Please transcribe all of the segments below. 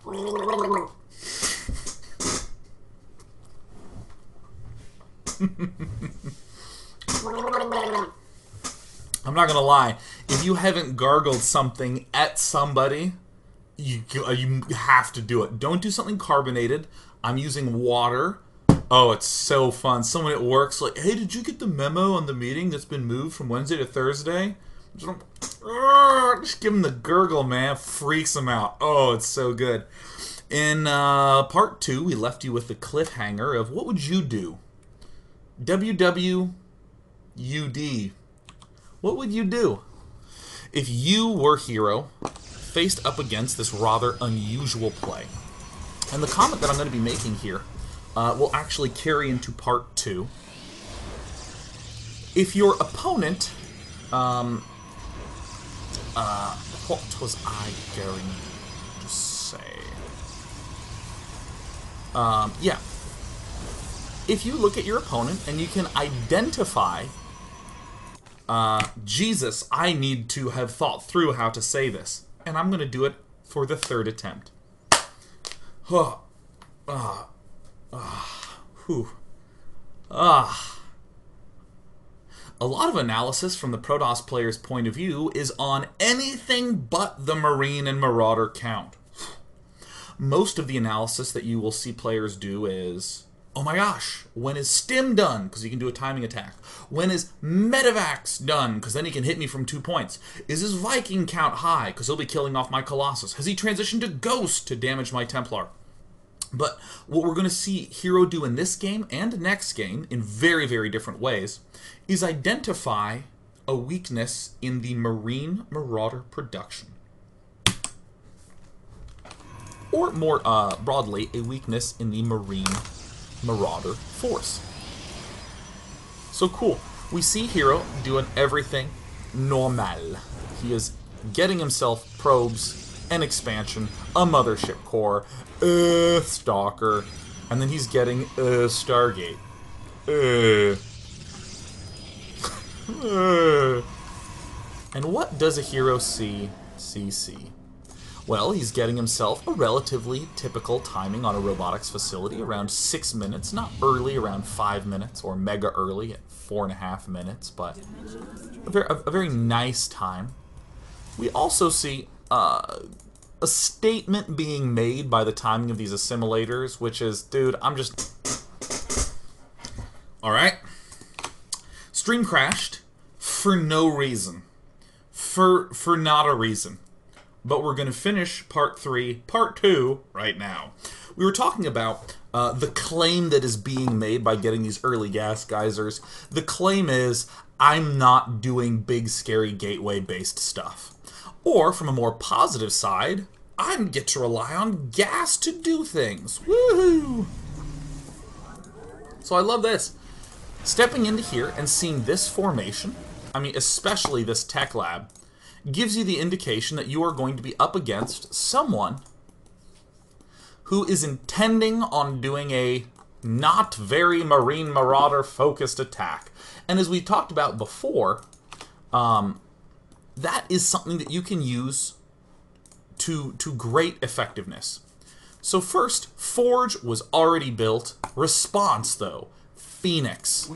I'm not gonna lie. If you haven't gargled something at somebody, you have to do it. Don't do something carbonated. I'm using water. Oh, it's so fun. Someone at work's like, "Hey, did you get the memo on the meeting that's been moved from Wednesday to Thursday?" Just give him the gurgle, man. Freaks him out. Oh, it's so good. In part 2, we left you with the cliffhanger of what would you do? WWUD. What would you do if you were herO faced up against this rather unusual play? And the comment that I'm going to be making here will actually carry into part 2. If your opponent, what was I going to say? Yeah. If you look at your opponent and you can identify, Jesus, I need to have thought through how to say this. And I'm going to do it for the 3rd attempt. A lot of analysis from the Protoss player's point of view is on anything but the Marine and Marauder count. Most of the analysis that you will see players do is, oh my gosh, when is Stim done? Because he can do a timing attack. When is Medivacs done? Because then he can hit me from 2 points. Is his Viking count high? Because he'll be killing off my Colossus. Has he transitioned to Ghost to damage my Templar? But what we're going to see herO do in this game and next game, in very, very different ways, is identify a weakness in the Marine Marauder production. Or more broadly, a weakness in the Marine Marauder force. So cool. We see herO doing everything normal. He is getting himself probes, an expansion, a mothership core, a stalker, and then he's getting a Stargate. And what does a herO see CC? Well, he's getting himself a relatively typical timing on a robotics facility, around 6 minutes, not early, around 5 minutes, or mega early at 4.5 minutes, but a very nice time. We also see a statement being made by the timing of these assimilators, which is, dude, I'm just... Alright. Stream crashed for no reason. For not a reason. But we're going to finish part 3, part 2, right now. We were talking about the claim that is being made by getting these early gas geysers. The claim is, I'm not doing big, scary, gateway-based stuff. Or, from a more positive side, I get to rely on gas to do things. Woohoo! So I love this. Stepping into here and seeing this formation, I mean, especially this tech lab, gives you the indication that you are going to be up against someone who is intending on doing a not very Marine Marauder focused attack. And as we talked about before, that is something that you can use to great effectiveness. So first, Forge was already built. Response, though, Phoenix.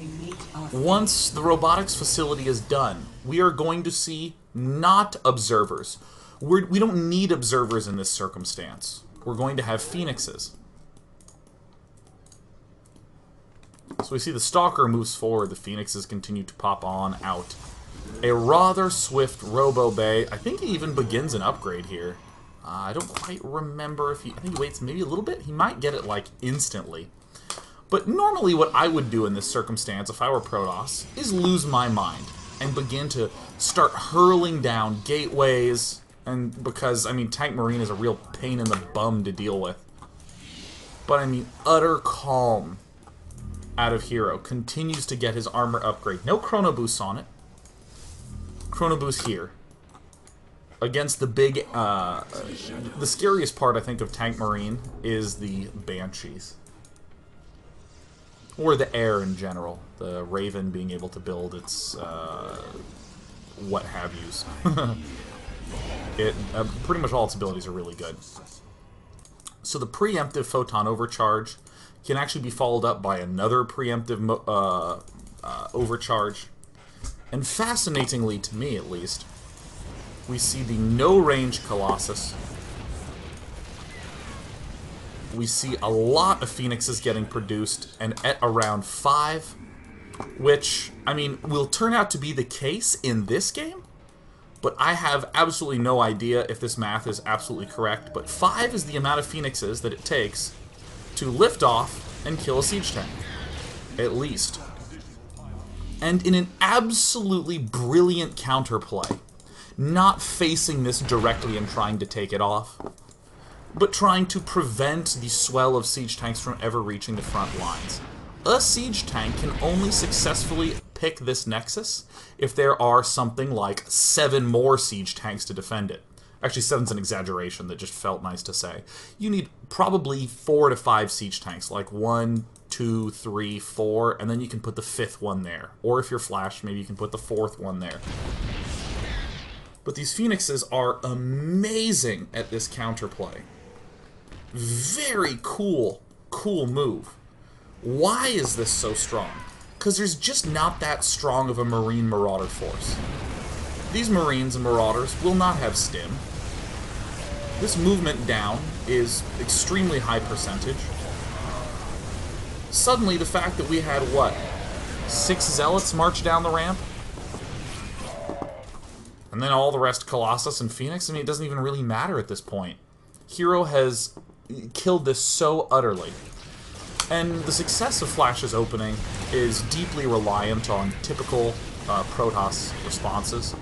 Once the robotics facility is done, we are going to see not observers. We don't need observers in this circumstance. We're going to have Phoenixes. So we see the Stalker moves forward, the Phoenixes continue to pop on out. A rather swift Robo Bay. I think he even begins an upgrade here. I don't quite remember if he... I think he waits maybe a little bit. He might get it, like, instantly. But normally what I would do in this circumstance, if I were Protoss, is lose my mind and begin to start hurling down gateways, and because, I mean, Tank Marine is a real pain in the bum to deal with. But, I mean, utter calm out of herO. Continues to get his armor upgrade. No Chrono Boosts on it. Chrono Boost here. Against the big, the scariest part, I think, of Tank Marine is the Banshees. Or the air in general. The Raven being able to build its, what have yous. Pretty much all its abilities are really good. So the preemptive photon overcharge can actually be followed up by another preemptive overcharge. And fascinatingly, to me at least, we see the no-range Colossus. We see a lot of Phoenixes getting produced, and at around 5, which, I mean, will turn out to be the case in this game, but I have absolutely no idea if this math is absolutely correct, but 5 is the amount of Phoenixes that it takes to lift off and kill a siege tank. At least. And in an absolutely brilliant counterplay, not facing this directly and trying to take it off, but trying to prevent the swell of siege tanks from ever reaching the front lines. A siege tank can only successfully pick this nexus if there are something like 7 more siege tanks to defend it. Actually, 7's an exaggeration that just felt nice to say. You need probably 4 to 5 siege tanks, like 1, 2, 3, 4, and then you can put the 5th one there. Or if you're FlaSh, maybe you can put the 4th one there. But these Phoenixes are amazing at this counterplay. Very cool move. Why is this so strong? Because there's just not that strong of a Marine Marauder force. These Marines and Marauders will not have stim. This movement down is extremely high percentage. Suddenly, the fact that we had, what, 6 Zealots march down the ramp? And then all the rest, Colossus and Phoenix? I mean, it doesn't even really matter at this point. herO has killed this so utterly. And the success of FlaSh's opening is deeply reliant on typical Protoss responses.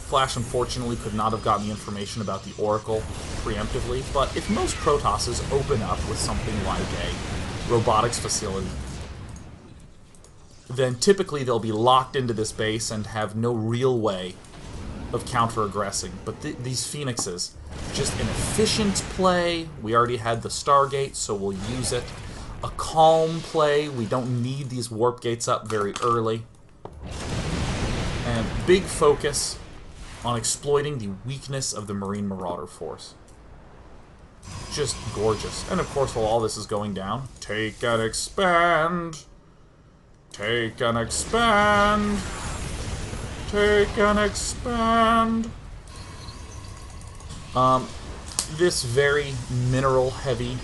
FlaSh, unfortunately, could not have gotten the information about the Oracle preemptively, but if most Protosses open up with something like a robotics facility, then typically they'll be locked into this base and have no real way of counter-aggressing. But these Phoenixes, just an efficient play. We already had the Stargate, so we'll use it. A calm play. We don't need these warp gates up very early. And big focus on exploiting the weakness of the Marine Marauder force. Just gorgeous. And of course, while all this is going down, take and expand. Take and expand. Take and expand. This very mineral-heavy,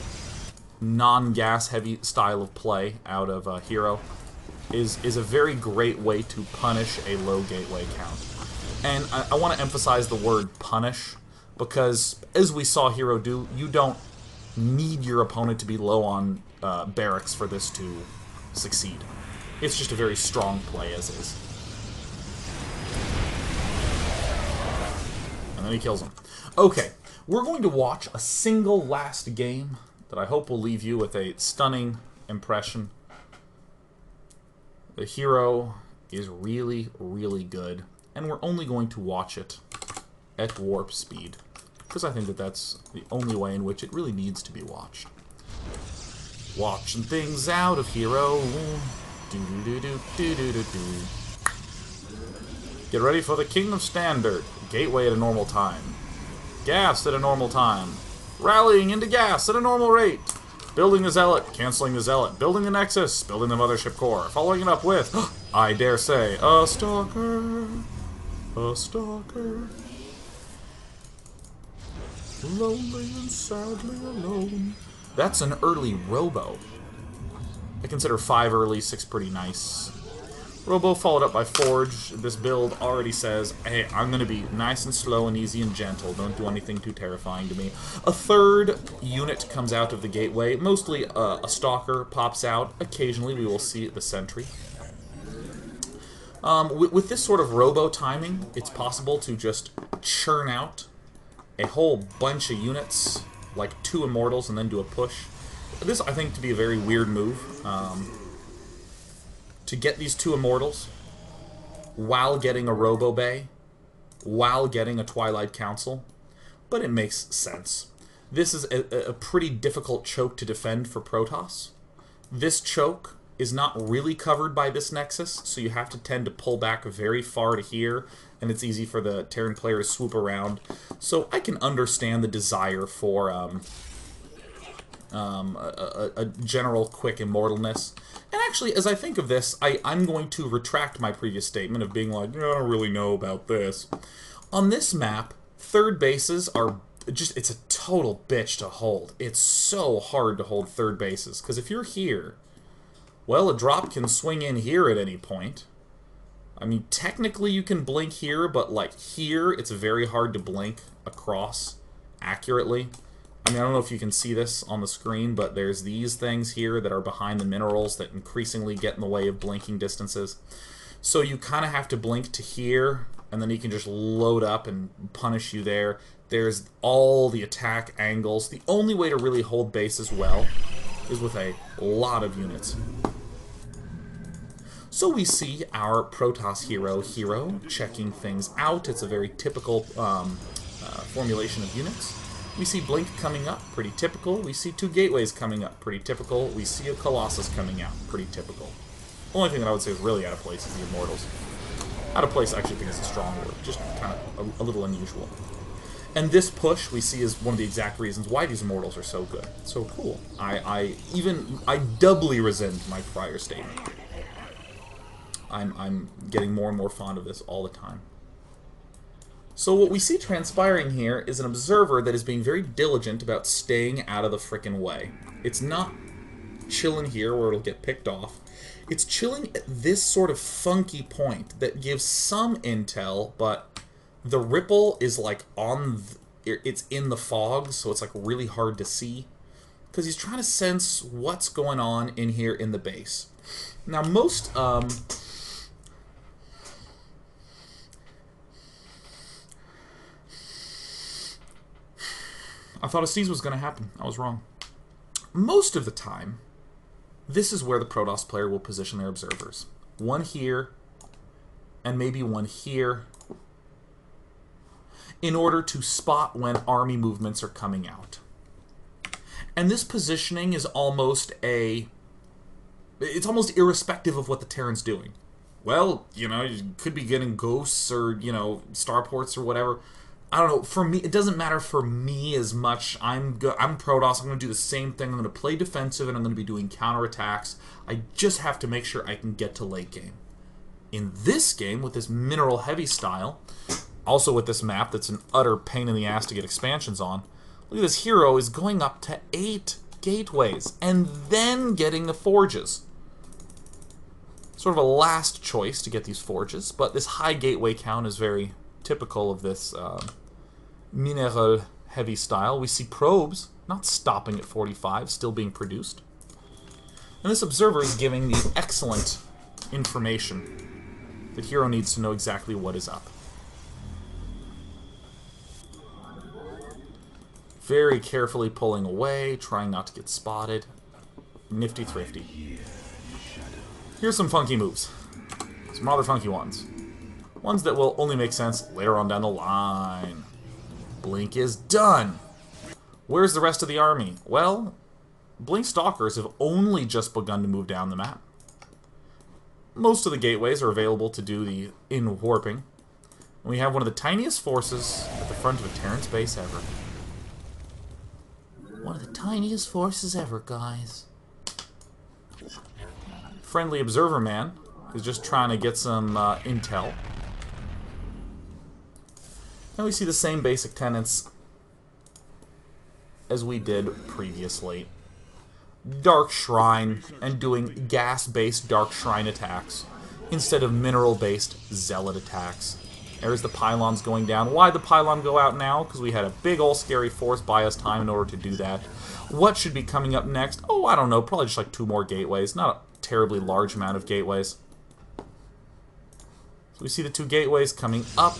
non-gas-heavy style of play out of herO is a very great way to punish a low gateway count. And I want to emphasize the word punish, because as we saw herO do, you don't need your opponent to be low on barracks for this to succeed. It's just a very strong play as is. And then he kills him. Okay, we're going to watch a single last game that I hope will leave you with a stunning impression. The herO is really, really good, and we're only going to watch it at warp speed, because I think that that's the only way in which it really needs to be watched. Watching things out of herO. Get ready for the Kingdom Standard. Gateway at a normal time. Gas at a normal time. Rallying into gas at a normal rate. Building the Zealot. Canceling the Zealot. Building the Nexus. Building the Mothership Core. Following it up with, I dare say, a Stalker. A Stalker. Lonely and sadly alone. That's an early Robo. I consider 5 early, 6 pretty nice. Robo followed up by Forge. This build already says, hey, I'm going to be nice and slow and easy and gentle. Don't do anything too terrifying to me. A third unit comes out of the gateway. Mostly a Stalker pops out. Occasionally we will see the Sentry. With this sort of Robo timing, it's possible to just churn out a whole bunch of units, like 2 Immortals, and then do a push. This, I think, to be a very weird move. To get these 2 Immortals while getting a Robo Bay, while getting a Twilight Council, but it makes sense. This is a pretty difficult choke to defend for Protoss. This choke is not really covered by this nexus, so you have to tend to pull back very far to here, and it's easy for the Terran player to swoop around. So I can understand the desire for a general quick immortalness. And actually, as I think of this, I'm going to retract my previous statement of being like, I don't really know about this. On this map, third bases are just, it's a total bitch to hold. It's so hard to hold third bases, because if you're here, well, a drop can swing in here at any point. I mean, technically you can blink here, but like here, it's very hard to blink across accurately. I mean, I don't know if you can see this on the screen, but there's these things here that are behind the minerals that increasingly get in the way of blinking distances. So you kind of have to blink to here, and then he can just load up and punish you there. There's all the attack angles. The only way to really hold bases well is with a lot of units. So we see our Protoss herO checking things out. It's a very typical formulation of units. We see Blink coming up, pretty typical. We see 2 gateways coming up, pretty typical. We see a Colossus coming out, pretty typical. The only thing that I would say is really out of place is the Immortals. Out of place, I actually think is a strong word, just kind of a little unusual. And this push, we see, is one of the exact reasons why these Immortals are so good, so cool. I doubly rescind my prior statement. I'm getting more and more fond of this all the time. So what we see transpiring here is an observer that is being very diligent about staying out of the frickin' way. It's not chilling here where it'll get picked off. It's chilling at this sort of funky point that gives some intel, but the ripple is like on... it's in the fog, so it's like really hard to see. Because he's trying to sense what's going on in here in the base. Now most... I thought a sneeze was going to happen. I was wrong. Most of the time, this is where the Protoss player will position their observers. One here, and maybe one here, in order to spot when army movements are coming out. And this positioning is almost it's almost irrespective of what the Terran's doing. Well, you know, you could be getting ghosts or, you know, starports or whatever. I don't know, for me, it doesn't matter for me as much. I'm Protoss, I'm going to do the same thing. I'm going to play defensive, and I'm going to be doing counterattacks. I just have to make sure I can get to late game. In this game, with this mineral-heavy style, also with this map that's an utter pain in the ass to get expansions on, look at this herO is going up to 8 gateways, and then getting the forges. Sort of a last choice to get these forges, but this high gateway count is very typical of this mineral-heavy style. We see probes not stopping at 45, still being produced. And this observer is giving the excellent information that herO needs to know exactly what is up. Very carefully pulling away, trying not to get spotted. Nifty thrifty. Here's some funky moves. Some rather funky ones. Ones that will only make sense later on down the line. Blink is done. Where's the rest of the army? Well, Blink Stalkers have only just begun to move down the map. Most of the gateways are available to do the in-warping. And we have one of the tiniest forces at the front of a Terran's base ever. One of the tiniest forces ever, guys. Friendly observer man is just trying to get some intel. And we see the same basic tenets as we did previously. Dark Shrine, and doing gas-based Dark Shrine attacks instead of mineral-based Zealot attacks. There's the pylons going down. Why'd the pylon go out now? Because we had a big old scary force buy us time in order to do that. What should be coming up next? Oh, I don't know. Probably just like 2 more gateways. Not a terribly large amount of gateways. So we see the 2 gateways coming up.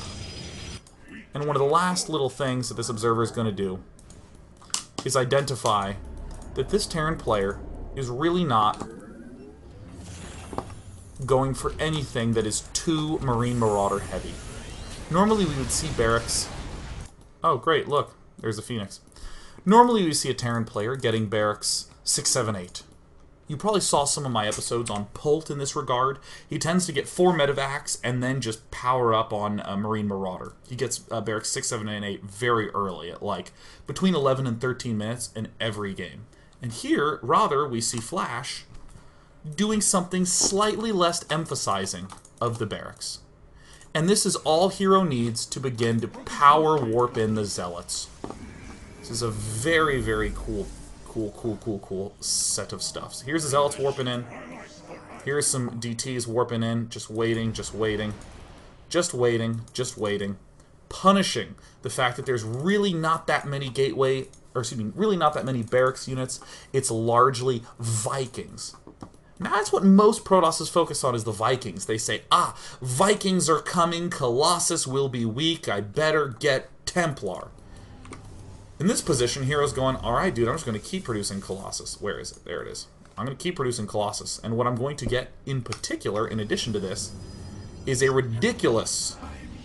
And one of the last little things that this observer is going to do is identify that this Terran player is really not going for anything that is too Marine Marauder heavy. Normally we would see barracks... Oh, great, look. There's a Phoenix. Normally we see a Terran player getting barracks 6, 7, 8. You probably saw some of my episodes on Pult in this regard. He tends to get 4 medevacs and then just power up on a Marine Marauder. He gets barracks 6, 7, and 8 very early, at like between 11 and 13 minutes in every game. And here, rather, we see FlaSh doing something slightly less emphasizing of the barracks. And this is all herO needs to begin to power warp in the Zealots. This is a very, very cool set of stuff. So here's the Zealots warping in. Here's some DTs warping in. Just waiting, just waiting. Just waiting, just waiting. Punishing the fact that there's really not that many gateway, or excuse me, really not that many barracks units. It's largely Vikings. Now, that's what most Protosses focus on, is the Vikings. They say, ah, Vikings are coming, Colossus will be weak, I better get Templar. In this position, herO's going, alright, dude, I'm just going to keep producing Colossus. Where is it? There it is. I'm going to keep producing Colossus. And what I'm going to get, in particular, in addition to this, is a ridiculous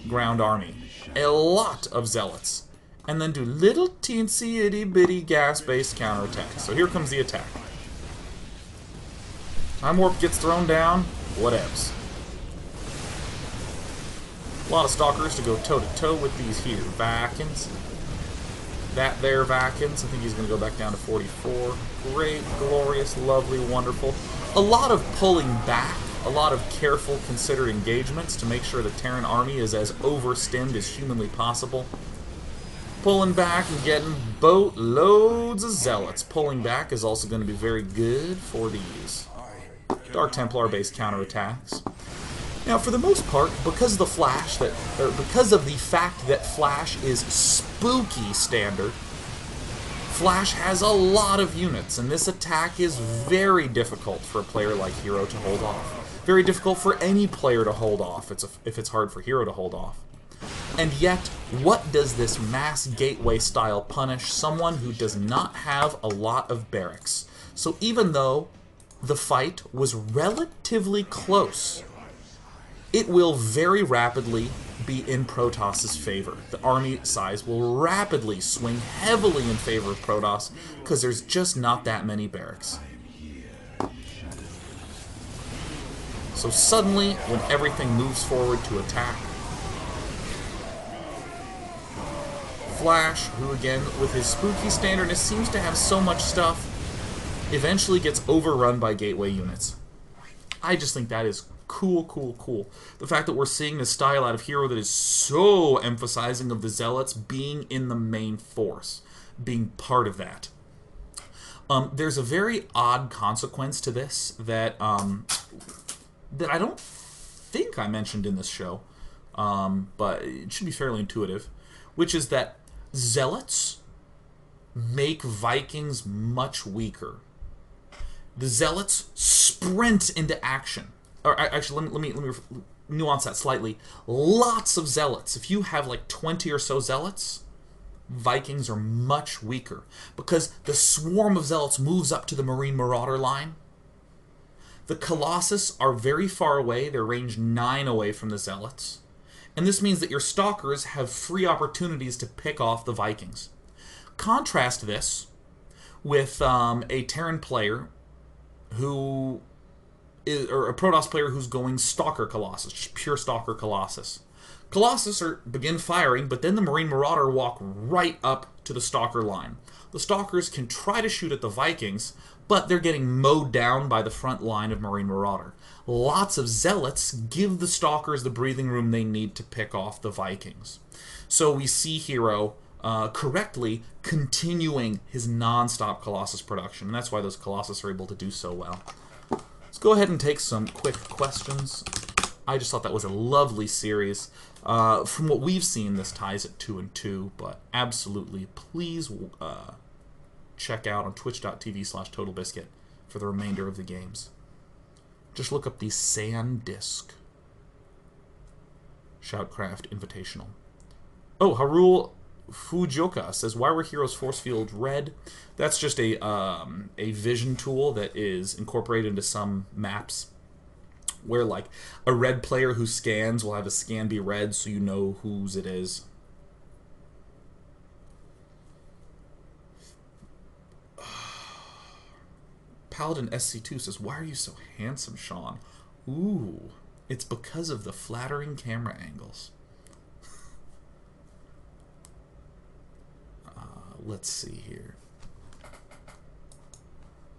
ground army. A lot of Zealots. And then do little teensy itty-bitty gas-based counterattacks. So here comes the attack. Time Warp gets thrown down. Whatevs. A lot of Stalkers to go toe-to-toe with these here Vikings. That there Vikings. I think he's going to go back down to 44. Great, glorious, lovely, wonderful. A lot of pulling back. A lot of careful, considered engagements to make sure the Terran army is as overstimmed as humanly possible. Pulling back and getting boatloads of Zealots. Pulling back is also going to be very good for these Dark Templar-based counterattacks. Now, for the most part, because of the fact that FlaSh is spooky standard, FlaSh has a lot of units, and this attack is very difficult for a player like herO to hold off. Very difficult for any player to hold off if it's hard for herO to hold off. And yet, what does this mass gateway style punish? Someone who does not have a lot of barracks. So even though the fight was relatively close, it will very rapidly be in Protoss' favor. The army size will rapidly swing heavily in favor of Protoss because there's just not that many barracks. So suddenly, when everything moves forward to attack, FlaSh, who again, with his spooky standardness, seems to have so much stuff, eventually gets overrun by gateway units. I just think that is cool, cool, cool. The fact that we're seeing this style out of herO that is so emphasizing of the Zealots being in the main force, being part of that. There's a very odd consequence to this that that I don't think I mentioned in this show, but it should be fairly intuitive, which is that Zealots make Vikings much weaker. The Zealots sprint into action. Or actually, let me nuance that slightly. Lots of Zealots. If you have like 20 or so Zealots, Vikings are much weaker because the swarm of Zealots moves up to the Marine Marauder line. The Colossus are very far away. They're range 9 away from the Zealots. And this means that your Stalkers have free opportunities to pick off the Vikings. Contrast this with a Terran player who or a Protoss player who's going Stalker Colossus, just pure Stalker Colossus. Colossus begin firing, but then the Marine Marauder walk right up to the Stalker line. The Stalkers can try to shoot at the Vikings, but they're getting mowed down by the front line of Marine Marauder. Lots of Zealots give the Stalkers the breathing room they need to pick off the Vikings. So we see herO correctly continuing his non-stop Colossus production, and that's why those Colossus are able to do so well. Let's go ahead and take some quick questions. I just thought that was a lovely series. From what we've seen, this ties at 2 and 2, but absolutely, please check out on twitch.tv/TotalBiscuit for the remainder of the games. Just look up the SanDisk Shoutcraft Invitational. Oh, herO Fujioka says, why were herO's force field red? That's just a vision tool that is incorporated into some maps where, like, a red player who scans will have a scan be red so you know whose it is. Paladin SC2 says, why are you so handsome, Sean? Ooh, it's because of the flattering camera angles. Let's see here.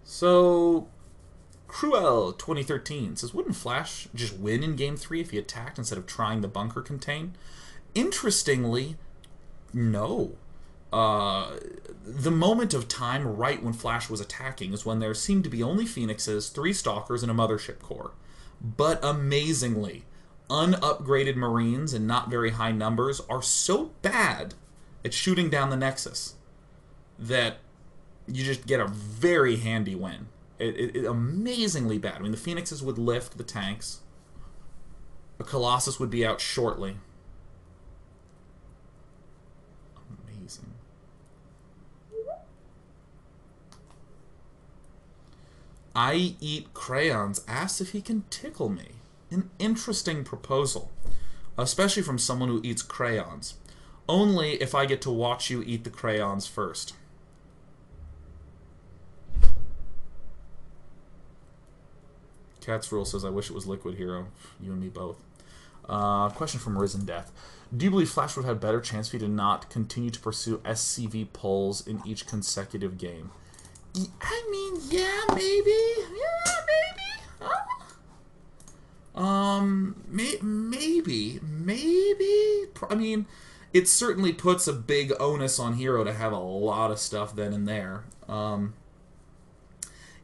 So, Cruel 2013 says, wouldn't FlaSh just win in Game 3 if he attacked instead of trying the bunker contain? Interestingly, no. The moment of time right when FlaSh was attacking is when there seemed to be only Phoenixes, 3 Stalkers, and a Mothership Core. But amazingly, unupgraded Marines in not very high numbers are so bad at shooting down the Nexus that you just get a very handy win. It amazingly bad. I mean, the Phoenixes would lift the tanks. A Colossus would be out shortly. Amazing. I eat crayons. Asks if he can tickle me. An interesting proposal. Especially from someone who eats crayons. Only if I get to watch you eat the crayons first. Cat's Rule says, I wish it was Liquid herO. You and me both. Question from Risen Death. Do you believe FlaSh would have better chance if he did not continue to pursue SCV pulls in each consecutive game? I mean, yeah, maybe. Yeah, maybe. Maybe. I mean, it certainly puts a big onus on herO to have a lot of stuff then and there.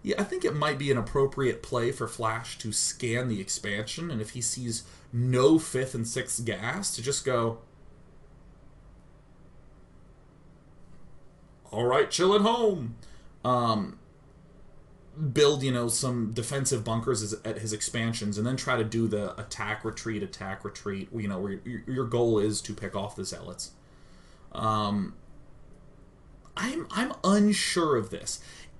Yeah, I think it might be an appropriate play for FlaSh to scan the expansion, and if he sees no 5th and 6th gas, to just go, alright, chill at home. Build, you know, some defensive bunkers at his expansions, and then try to do the attack, retreat, you know, where your goal is to pick off the Zealots. I'm unsure of this.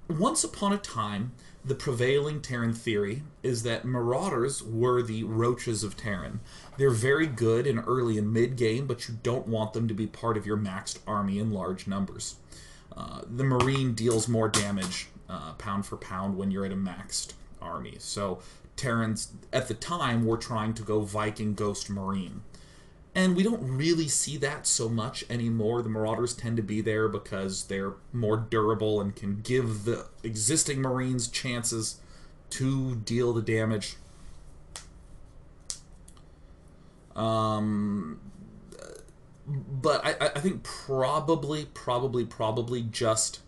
Once upon a time, the prevailing Terran theory is that Marauders were the roaches of Terran. They're very good in early and mid-game, but you don't want them to be part of your maxed army in large numbers. The Marine deals more damage, pound for pound, when you're at a maxed army. So Terrans, at the time, were trying to go Viking Ghost Marine. And we don't really see that so much anymore. The Marauders tend to be there because they're more durable and can give the existing Marines chances to deal the damage. But I think probably just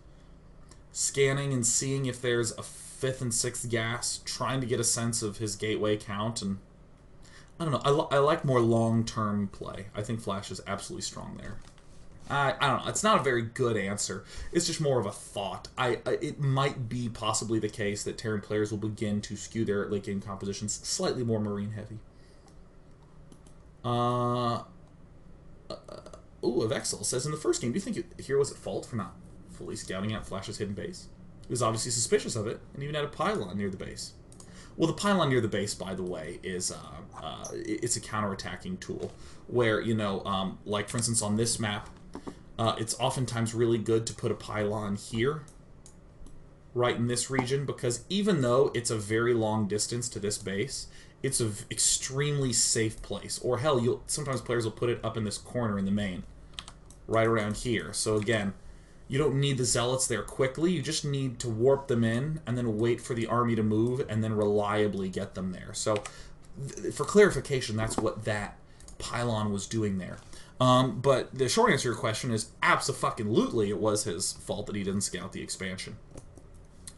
scanning and seeing if there's a 5th and 6th gas, trying to get a sense of his gateway count, and I don't know. I like more long-term play. I think FlaSh is absolutely strong there. I don't know. It's not a very good answer. It's just more of a thought. It might be possibly the case that Terran players will begin to skew their late-game compositions slightly more Marine-heavy. Avexel says, in the first game, do you think herO was at fault for not fully scouting out FlaSh's hidden base? He was obviously suspicious of it, and even had a pylon near the base. Well, the pylon near the base, by the way, is it's a counterattacking tool where, you know, like for instance on this map, it's oftentimes really good to put a pylon here, right in this region, because even though it's a very long distance to this base, it's an extremely safe place. Or hell, sometimes players will put it up in this corner in the main, right around here. So again, you don't need the Zealots there quickly, you just need to warp them in and then wait for the army to move and then reliably get them there. So, for clarification, that's what that pylon was doing there. But the short answer to your question is abso-fucking-lutely it was his fault that he didn't scout the expansion.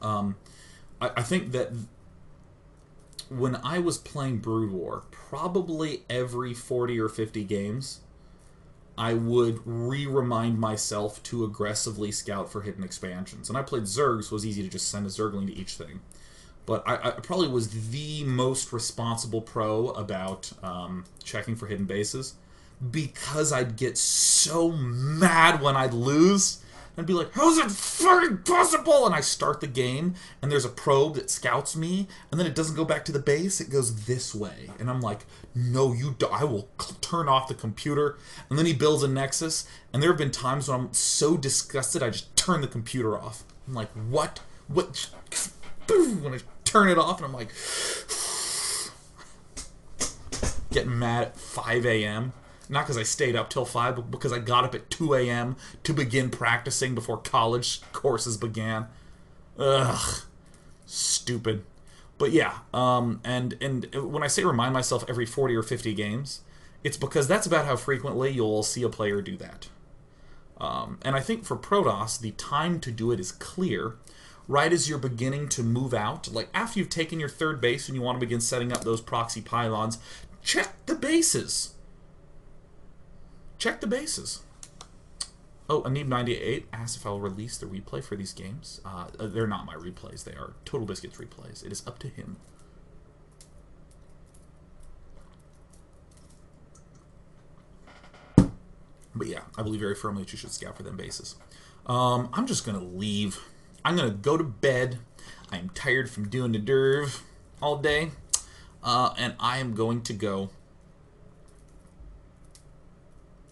I think that when I was playing Brood War, probably every 40 or 50 games, I would re-remind myself to aggressively scout for hidden expansions. And I played Zerg, so it was easy to just send a Zergling to each thing. But I probably was the most responsible pro about checking for hidden bases, because I'd get so mad when I'd lose. I'd be like, how's it fucking possible? And I start the game, and there's a probe that scouts me, and then it doesn't go back to the base, it goes this way. And I'm like, no, I will turn off the computer. And then he builds a Nexus, and there have been times when I'm so disgusted, I just turn the computer off. I'm like, what? boom, when I turn it off, and I'm like, getting mad at 5 a.m. Not because I stayed up till 5, but because I got up at 2 a.m. to begin practicing before college courses began. Ugh. Stupid. But yeah, and when I say remind myself every 40 or 50 games, it's because that's about how frequently you'll see a player do that. And I think for Protoss, the time to do it is clear. Right as you're beginning to move out, like after you've taken your third base and you want to begin setting up those proxy pylons, check the bases. Check the bases. Oh, Anib98 asks if I'll release the replay for these games. They're not my replays. They are Total Biscuits replays. It is up to him. But yeah, I believe very firmly that you should scout for them bases. I'm just going to leave. I'm going to go to bed. I am tired from doing the derv all day. And I am going to go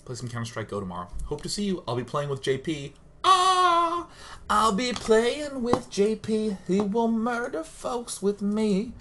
play some Counter-Strike Go tomorrow. Hope to see you. I'll be playing with JP. I'll be playing with JP. He will murder folks with me.